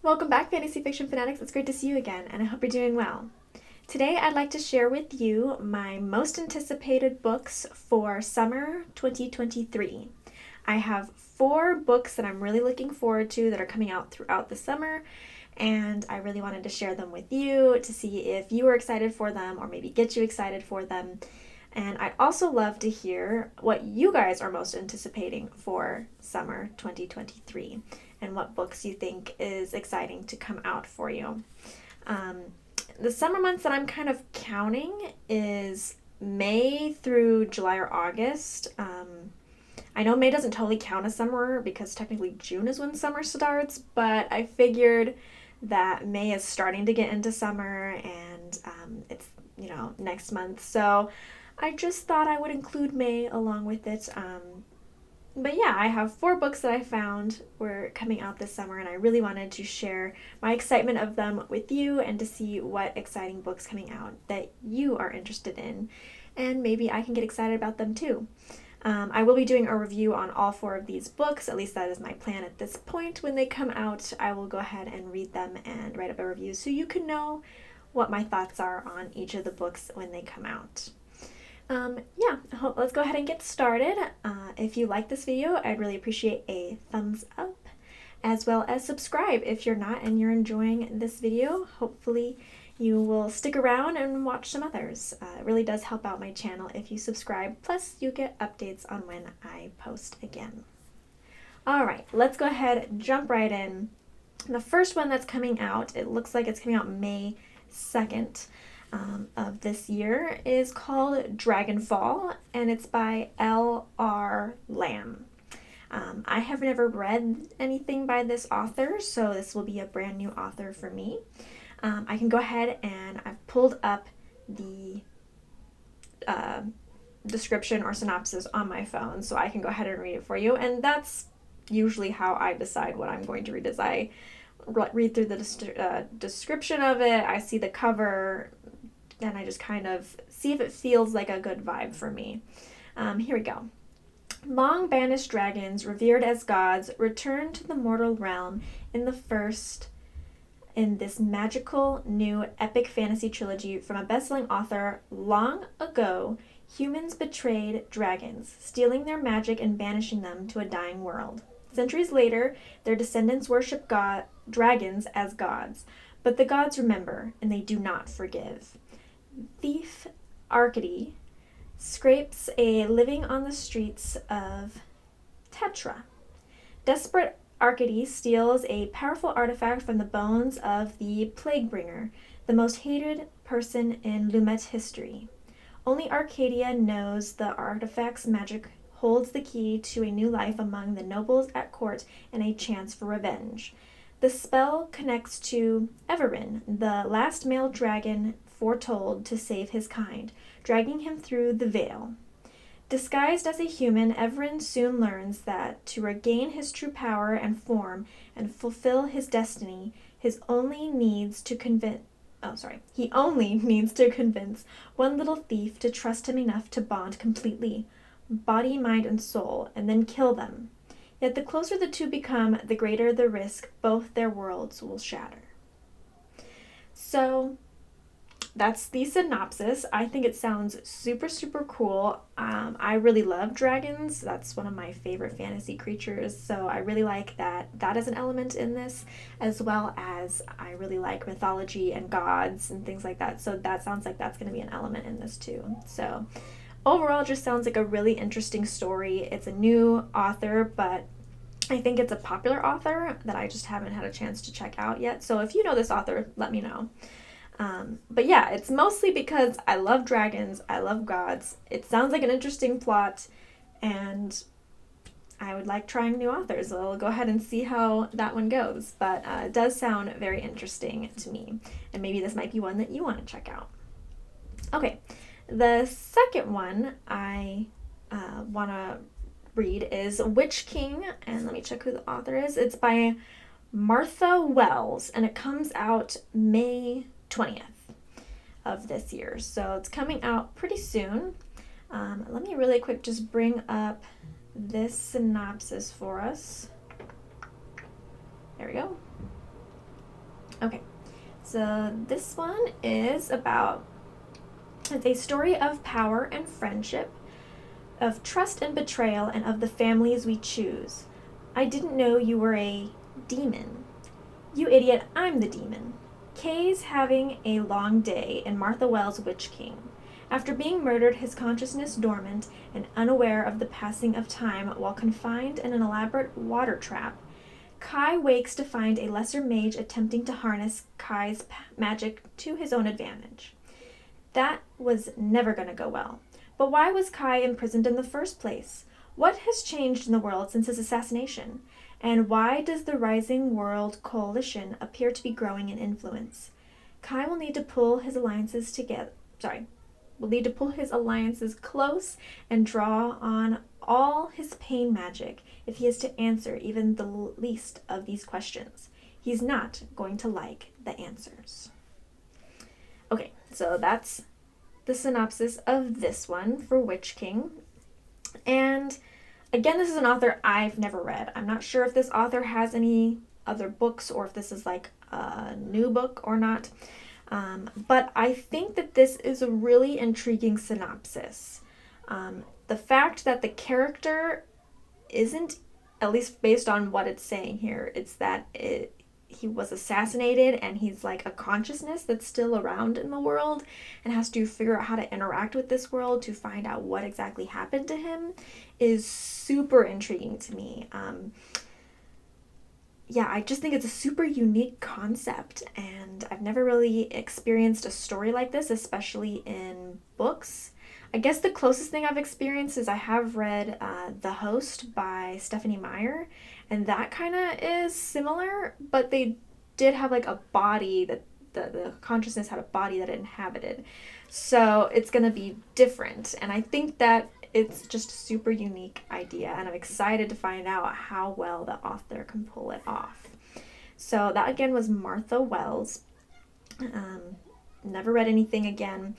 Welcome back, Fantasy Fiction Fanatics. It's great to see you again, and I hope you're doing well. Today, I'd like to share with you my most anticipated books for summer 2023. I have 4 books that I'm really looking forward to that are coming out throughout the summer, and I really wanted to share them with you to see if you were excited for them or maybe get you excited for them. And I'd also love to hear what you guys are most anticipating for summer 2023 and what books you think is exciting to come out for you. Um, the summer months that I'm kind of counting is May through July or August. I know May doesn't totally count as summer because technically June is when summer starts, but I figured that May is starting to get into summer and it's, next month. So I just thought I would include May along with it. But yeah, I have 4 books that I found were coming out this summer, and I really wanted to share my excitement of them with you and to see what exciting books coming out that you are interested in, and maybe I can get excited about them too. I will be doing a review on all 4 of these books, at least that is my plan at this point. When they come out, I will go ahead and read them and write up a review so you can know what my thoughts are on each of the books when they come out. Let's go ahead and get started. If you like this video, I'd really appreciate a thumbs up, as well as subscribe if you're not and you're enjoying this video. Hopefully you will stick around and watch some others. It really does help out my channel if you subscribe, plus you get updates on when I post again. Alright, let's go ahead and jump right in. The first one that's coming out, it looks like it's coming out May 2nd. Of this year is called Dragonfall, and it's by L.R. Lamb. I have never read anything by this author, so this will be a brand new author for me. I can go ahead and I've pulled up the description or synopsis on my phone, so I can go ahead and read it for you, and that's usually how I decide what I'm going to read. Is I read through the description of it, I see the cover, and I just kind of see if it feels like a good vibe for me. Here we go. Long banished dragons, revered as gods, return to the mortal realm in this magical new epic fantasy trilogy from a best-selling author. Long ago, humans betrayed dragons, stealing their magic and banishing them to a dying world. Centuries later, their descendants worship dragons as gods, but the gods remember, and they do not forgive. Thief Arcady scrapes a living on the streets of Tetra. Desperate Arcady steals a powerful artifact from the bones of the Plaguebringer, the most hated person in Lumet history. Only Arcadia knows the artifact's magic holds the key to a new life among the nobles at court and a chance for revenge. The spell connects to Everin, the last male dragon foretold to save his kind, dragging him through the veil. Disguised as a human, Everin soon learns that to regain his true power and form and fulfill his destiny, he only needs to convince one little thief to trust him enough to bond completely, body, mind, and soul, and then kill them. Yet the closer the two become, the greater the risk both their worlds will shatter. So that's the synopsis. I think it sounds super, super cool. I really love dragons. That's one of my favorite fantasy creatures, so I really like that is an element in this, as well as I really like mythology and gods and things like that, so that sounds like that's going to be an element in this too. So overall, it just sounds like a really interesting story. It's a new author, but I think it's a popular author that I just haven't had a chance to check out yet. So if you know this author, let me know. But yeah, it's mostly because I love dragons, I love gods. It sounds like an interesting plot, and I would like trying new authors. So I'll go ahead and see how that one goes. But it does sound very interesting to me, and maybe this might be one that you want to check out. Okay, the second one I want to read is Witch King, and let me check who the author is. It's by Martha Wells, and it comes out May 20th of this year, so it's coming out pretty soon. Let me really quick just bring up this synopsis for us. There we go. Okay, so this one is about, it's a story of power and friendship, of trust and betrayal, and of the families we choose. I didn't know you were a demon. You idiot, I'm the demon. Kay's having a long day in Martha Wells' Witch King. After being murdered, his consciousness dormant and unaware of the passing of time while confined in an elaborate water trap, Kai wakes to find a lesser mage attempting to harness Kai's magic to his own advantage. That was never going to go well. But why was Kai imprisoned in the first place? What has changed in the world since his assassination? And why does the Rising World Coalition appear to be growing in influence? Kai will need to pull his alliances close and draw on all his pain magic if he is to answer even the least of these questions. He's not going to like the answers. Okay, so that's the synopsis of this one for Witch King. And again, this is an author I've never read. I'm not sure if this author has any other books or if this is like a new book or not. But I think that this is a really intriguing synopsis. The fact that the character isn't, at least based on what it's saying here, it's that he was assassinated and he's like a consciousness that's still around in the world and has to figure out how to interact with this world to find out what exactly happened to him is super intriguing to me. I just think it's a super unique concept, and I've never really experienced a story like this, especially in books. I guess the closest thing I've experienced is I have read The Host by Stephanie Meyer, and that kind of is similar, but they did have like a body that the consciousness had a body that it inhabited. So it's going to be different, and I think that it's just a super unique idea, and I'm excited to find out how well the author can pull it off. So that again was Martha Wells. Never read anything again,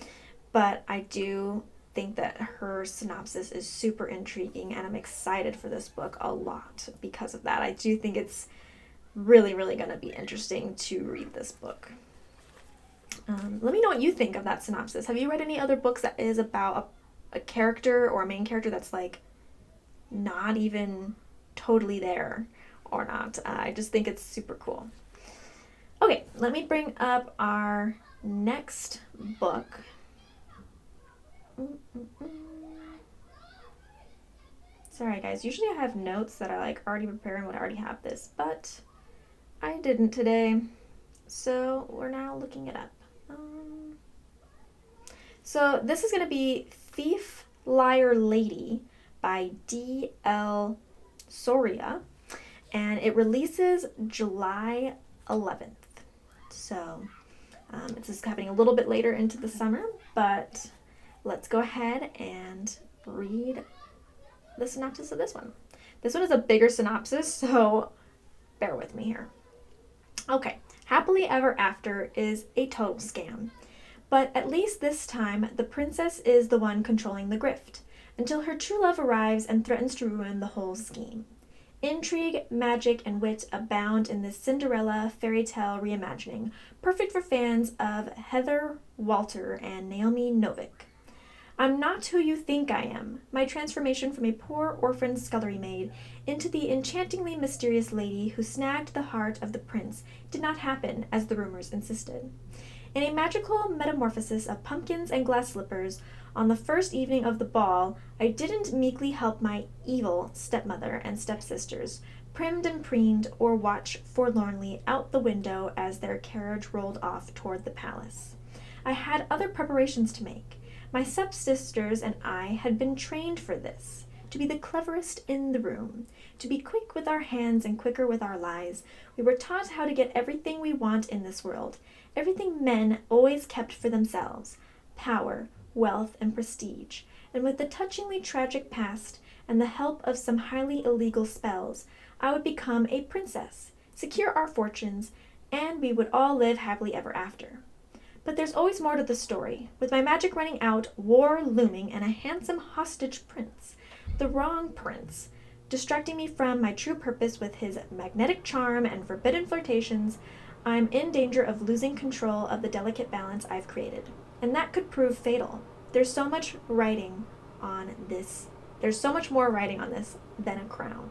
but I do think that her synopsis is super intriguing, and I'm excited for this book a lot because of that. I do think it's really, really going to be interesting to read this book. Let me know what you think of that synopsis. Have you read any other books that is about a character or a main character that's like not even totally there or not? I just think it's super cool. Okay, let me bring up our next book. Sorry guys, usually I have notes that I like already preparing when I already have this, but I didn't today, so we're now looking it up. So this is going to be Thief, Liar, Lady by D.L. Soria, and it releases July 11th. So it's just happening a little bit later into the summer, but let's go ahead and read the synopsis of this one. This one is a bigger synopsis, so bear with me here. Okay, Happily Ever After is a total scam. But at least this time, the princess is the one controlling the grift, until her true love arrives and threatens to ruin the whole scheme. Intrigue, magic, and wit abound in this Cinderella fairy tale reimagining, perfect for fans of Heather Walter and Naomi Novik. I'm not who you think I am. My transformation from a poor orphan scullery maid into the enchantingly mysterious lady who snagged the heart of the prince did not happen as the rumors insisted. In a magical metamorphosis of pumpkins and glass slippers, on the first evening of the ball, I didn't meekly help my evil stepmother and stepsisters, primmed and preened, or watch forlornly out the window as their carriage rolled off toward the palace. I had other preparations to make. My stepsisters and I had been trained for this, to be the cleverest in the room, to be quick with our hands and quicker with our lies. We were taught how to get everything we want in this world, everything men always kept for themselves: power, wealth, and prestige. And with the touchingly tragic past and the help of some highly illegal spells, I would become a princess, secure our fortunes, and we would all live happily ever after. But there's always more to the story. With my magic running out, war looming, and a handsome hostage prince, the wrong prince, distracting me from my true purpose with his magnetic charm and forbidden flirtations, I'm in danger of losing control of the delicate balance I've created, and that could prove fatal. There's so much writing on this. There's so much more writing on this than a crown.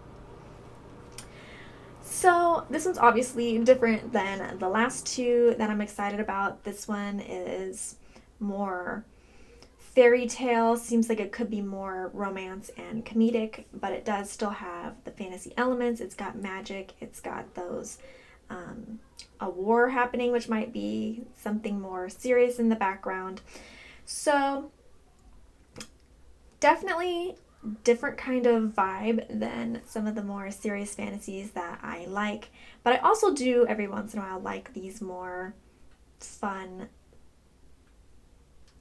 So this one's obviously different than the last two that I'm excited about. This one is more fairy tale. Seems like it could be more romance and comedic, but it does still have the fantasy elements. It's got magic. It's got those a war happening, which might be something more serious in the background. So definitely different kind of vibe than some of the more serious fantasies that I like, but I also do every once in a while like these more fun,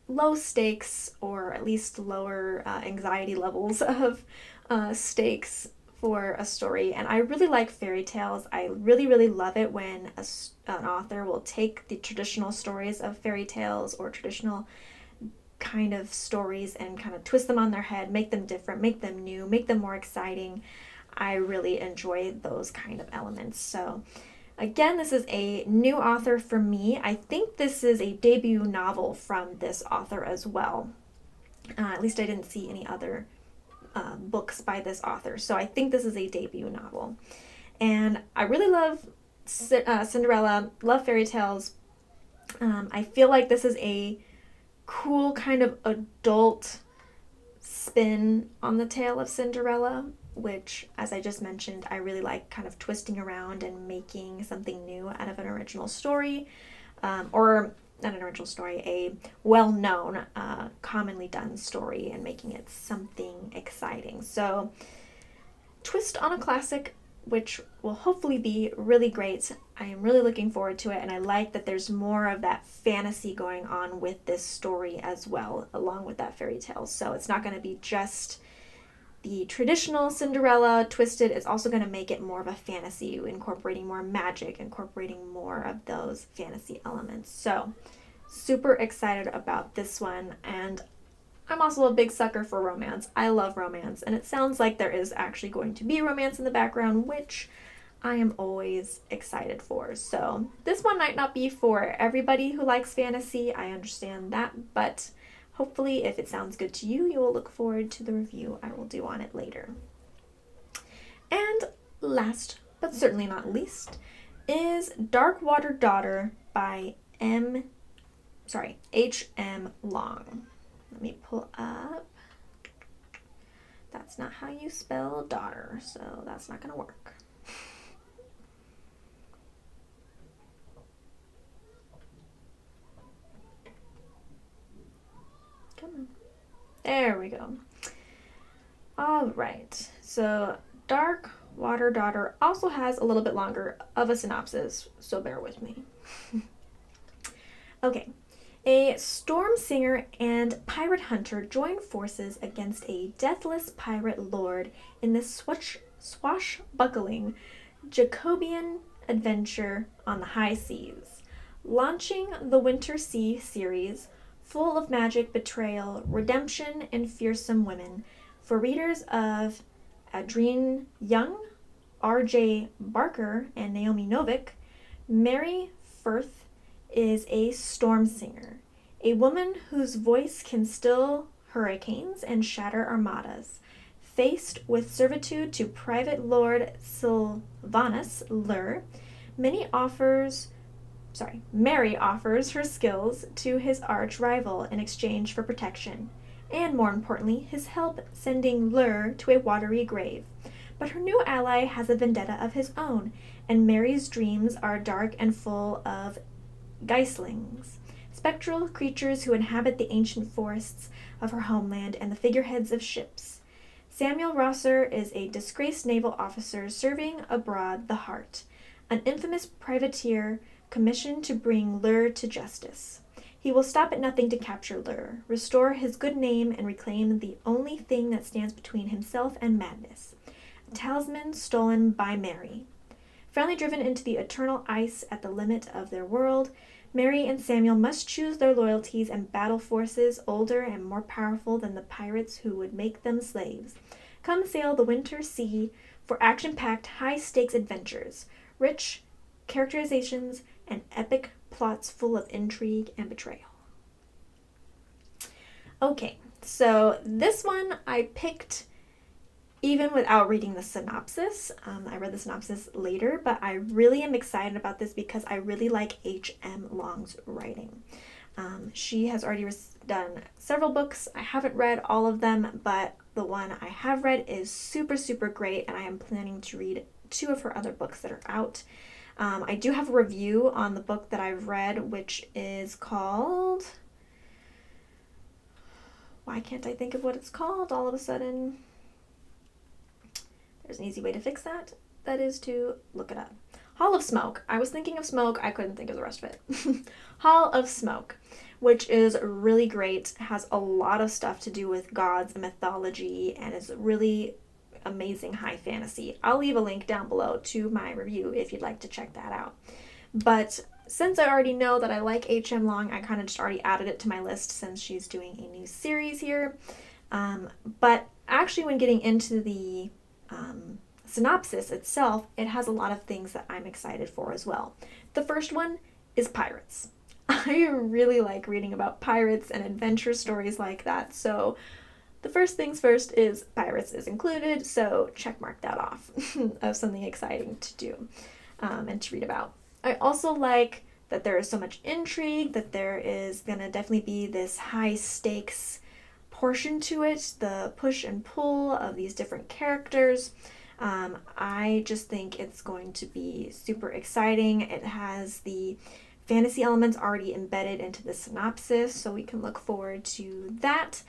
low stakes, or at least lower anxiety levels of stakes for a story. And I really like fairy tales. I really love it when an author will take the traditional stories of fairy tales or traditional kind of stories and kind of twist them on their head, make them different, make them new, make them more exciting. I really enjoy those kind of elements. So again, this is a new author for me. I think this is a debut novel from this author as well. At least I didn't see any other books by this author. So I think this is a debut novel. And I really love Cinderella, love fairy tales. I feel like this is a cool kind of adult spin on the tale of Cinderella, which, as I just mentioned, I really like kind of twisting around and making something new out of an original story, or not an original story, a well-known, commonly done story, and making it something exciting. So, twist on a classic, which will hopefully be really great. I am really looking forward to it, and I like that there's more of that fantasy going on with this story as well, along with that fairy tale. So it's not going to be just the traditional Cinderella twisted. It's also going to make it more of a fantasy, incorporating more magic, incorporating more of those fantasy elements. So super excited about this one, and I'm also a big sucker for romance. I love romance, and it sounds like there is actually going to be romance in the background, which I am always excited for. So this one might not be for everybody who likes fantasy. I understand that, but hopefully if it sounds good to you, you will look forward to the review I will do on it later. And last, but certainly not least, is Darkwater Daughter by H.M. Long. Let me pull up. That's not how you spell daughter, so that's not going to work. Come on. There we go. All right. So Darkwater Daughter also has a little bit longer of a synopsis, so bear with me. Okay. A storm singer and pirate hunter join forces against a deathless pirate lord in this swashbuckling Jacobean adventure on the high seas. Launching the Winter Sea series, full of magic, betrayal, redemption, and fearsome women, for readers of Adrienne Young, R.J. Barker, and Naomi Novik, Mary Firth is a storm singer, a woman whose voice can still hurricanes and shatter armadas. Faced with servitude to Private Lord Sylvanus Lur, Mary offers her skills to his arch rival in exchange for protection, and more importantly, his help sending Lur to a watery grave. But her new ally has a vendetta of his own, and Mary's dreams are dark and full of Geislings, spectral creatures who inhabit the ancient forests of her homeland and the figureheads of ships. Samuel Rosser is a disgraced naval officer serving abroad the Heart, an infamous privateer commissioned to bring Lur to justice. He will stop at nothing to capture Lur, restore his good name, and reclaim the only thing that stands between himself and madness, a talisman stolen by Mary. Finally driven into the eternal ice at the limit of their world, Mary and Samuel must choose their loyalties and battle forces older and more powerful than the pirates who would make them slaves. Come sail the Winter Sea for action-packed, high-stakes adventures, rich characterizations, and epic plots full of intrigue and betrayal. Okay, so this one I picked even without reading the synopsis. I read the synopsis later, but I really am excited about this because I really like H.M. Long's writing. She has already done several books. I haven't read all of them, but the one I have read is super, super great, and I am planning to read 2 of her other books that are out. I do have a review on the book that I've read, which is called... Why can't I think of what it's called all of a sudden? There's an easy way to fix that. That is to look it up. Hall of Smoke. I was thinking of Smoke. I couldn't think of the rest of it. Hall of Smoke, which is really great. Has a lot of stuff to do with gods and mythology and is really amazing high fantasy. I'll leave a link down below to my review if you'd like to check that out. But since I already know that I like H.M. Long, I kind of just already added it to my list since she's doing a new series here. But actually when getting into the synopsis itself, it has a lot of things that I'm excited for as well. The first one is pirates. I really like reading about pirates and adventure stories like that, so the first things first is pirates is included, so check mark that off of something exciting to do and to read about. I also like that there is so much intrigue, that there is going to definitely be this high stakes portion to it, the push and pull of these different characters. I just think it's going to be super exciting. It has the fantasy elements already embedded into the synopsis, so we can look forward to that.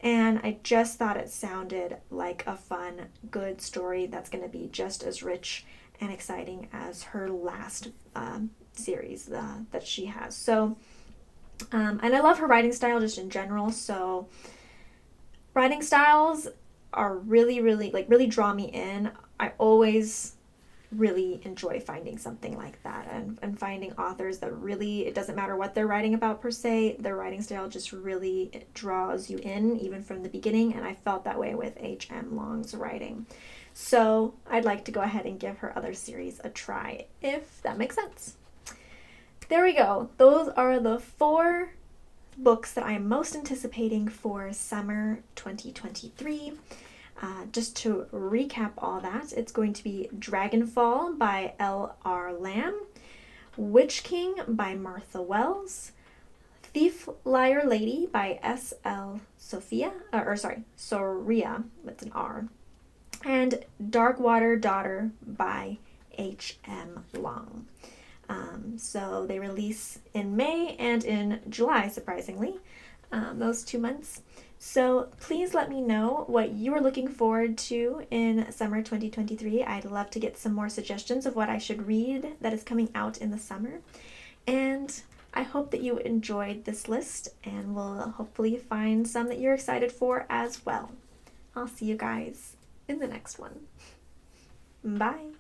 And I just thought it sounded like a fun, good story that's going to be just as rich and exciting as her last series that she has. So, and I love her writing style just in general, so writing styles are really draw me in. I always really enjoy finding something like that and finding authors that really, it doesn't matter what they're writing about per se, their writing style just really draws you in even from the beginning, and I felt that way with H.M. Long's writing. So I'd like to go ahead and give her other series a try, if that makes sense. There we go. Those are the 4 books that I am most anticipating for summer 2023. Just to recap all that, it's going to be Dragonfall by L.R. Lamb, Witch King by Martha Wells, Thief Liar Lady by S.L. Soria, that's an R, and Darkwater Daughter by H.M. Long. So they release in May and in July, surprisingly, those 2 months. So please let me know what you are looking forward to in summer 2023. I'd love to get some more suggestions of what I should read that is coming out in the summer. And I hope that you enjoyed this list and will hopefully find some that you're excited for as well. I'll see you guys in the next one. Bye.